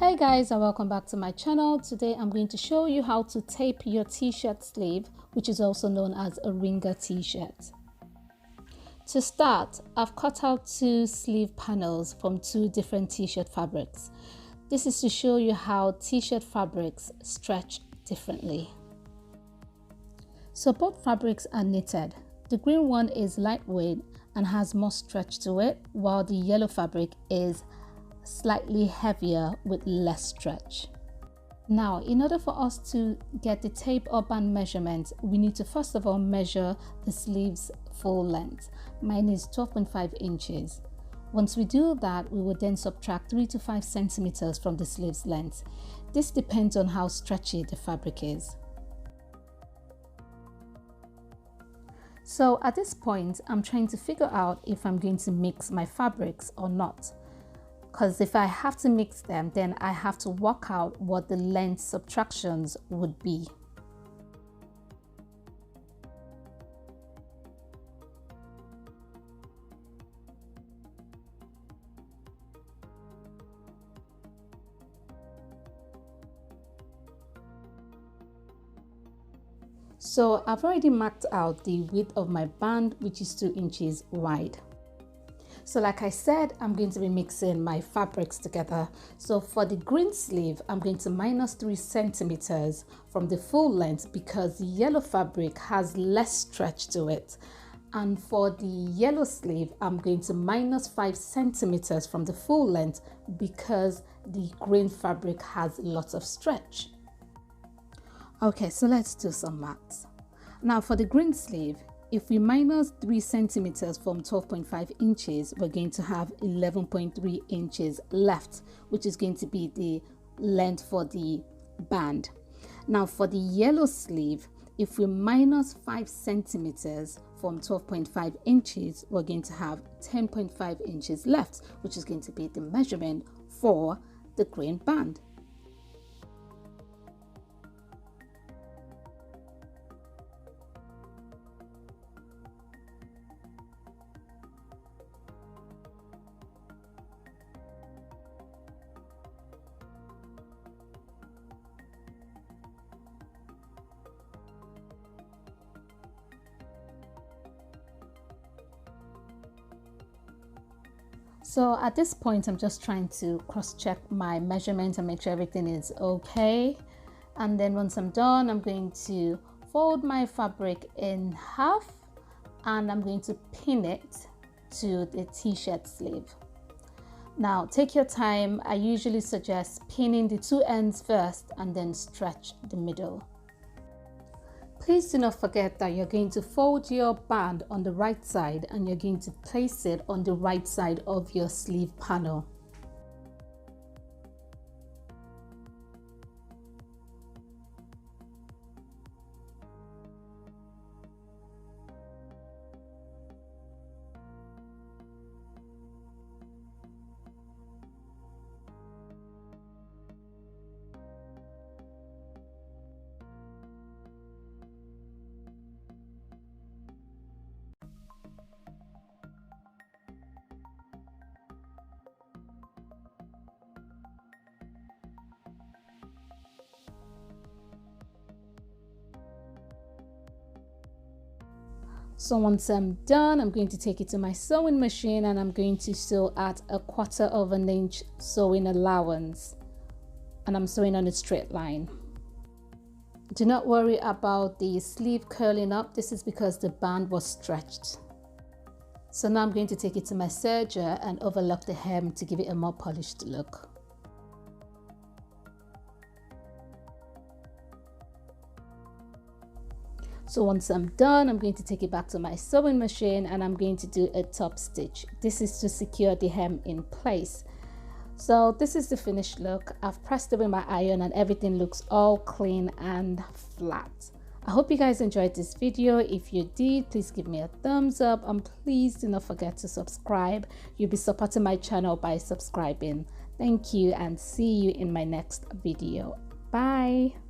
Hey guys, and welcome back to my channel. Today I'm going to show you how to tape your t-shirt sleeve, which is also known as a ringer t-shirt. To start, I've cut out two sleeve panels from two different t-shirt fabrics. This is to show you how t-shirt fabrics stretch differently. So both fabrics are knitted. The green one is lightweight and has more stretch to it, while the yellow fabric is slightly heavier with less stretch. Now, in order for us to get the tape or band measurement, we need to first of all measure the sleeve's full length. Mine is 12.5 inches. Once we do that, we will then subtract 3 to 5 centimeters from the sleeve's length. This depends on how stretchy the fabric is. So at this point, I'm trying to figure out if I'm going to mix my fabrics or not. Because if I have to mix them, then I have to work out what the length subtractions would be. So I've already marked out the width of my band, which is 2 inches wide. So like I said, I'm going to be mixing my fabrics together. So for the green sleeve, I'm going to minus 3 centimeters from the full length because the yellow fabric has less stretch to it. And for the yellow sleeve, I'm going to minus 5 centimeters from the full length because the green fabric has lots of stretch. Okay, so let's do some maths. Now for the green sleeve, if we minus 3 centimeters from 12.5 inches, we're going to have 11.3 inches left, which is going to be the length for the band. Now for the yellow sleeve, if we minus 5 centimeters from 12.5 inches, we're going to have 10.5 inches left, which is going to be the measurement for the green band. So at this point, I'm just trying to cross-check my measurement and make sure everything is okay. And then once I'm done, I'm going to fold my fabric in half and I'm going to pin it to the t-shirt sleeve. Now take your time. I usually suggest pinning the two ends first and then stretch the middle. Please do not forget that you're going to fold your band on the right side and you're going to place it on the right side of your sleeve panel. So once I'm done, I'm going to take it to my sewing machine and I'm going to sew at 1/4 inch sewing allowance. And I'm sewing on a straight line. Do not worry about the sleeve curling up. This is because the band was stretched. So now I'm going to take it to my serger and overlock the hem to give it a more polished look. So once I'm done, I'm going to take it back to my sewing machine and I'm going to do a top stitch. This is to secure the hem in place. So this is the finished look. I've pressed it with my iron and everything looks all clean and flat. I hope you guys enjoyed this video. If you did, please give me a thumbs up and please do not forget to subscribe. You'll be supporting my channel by subscribing. Thank you and see you in my next video. Bye.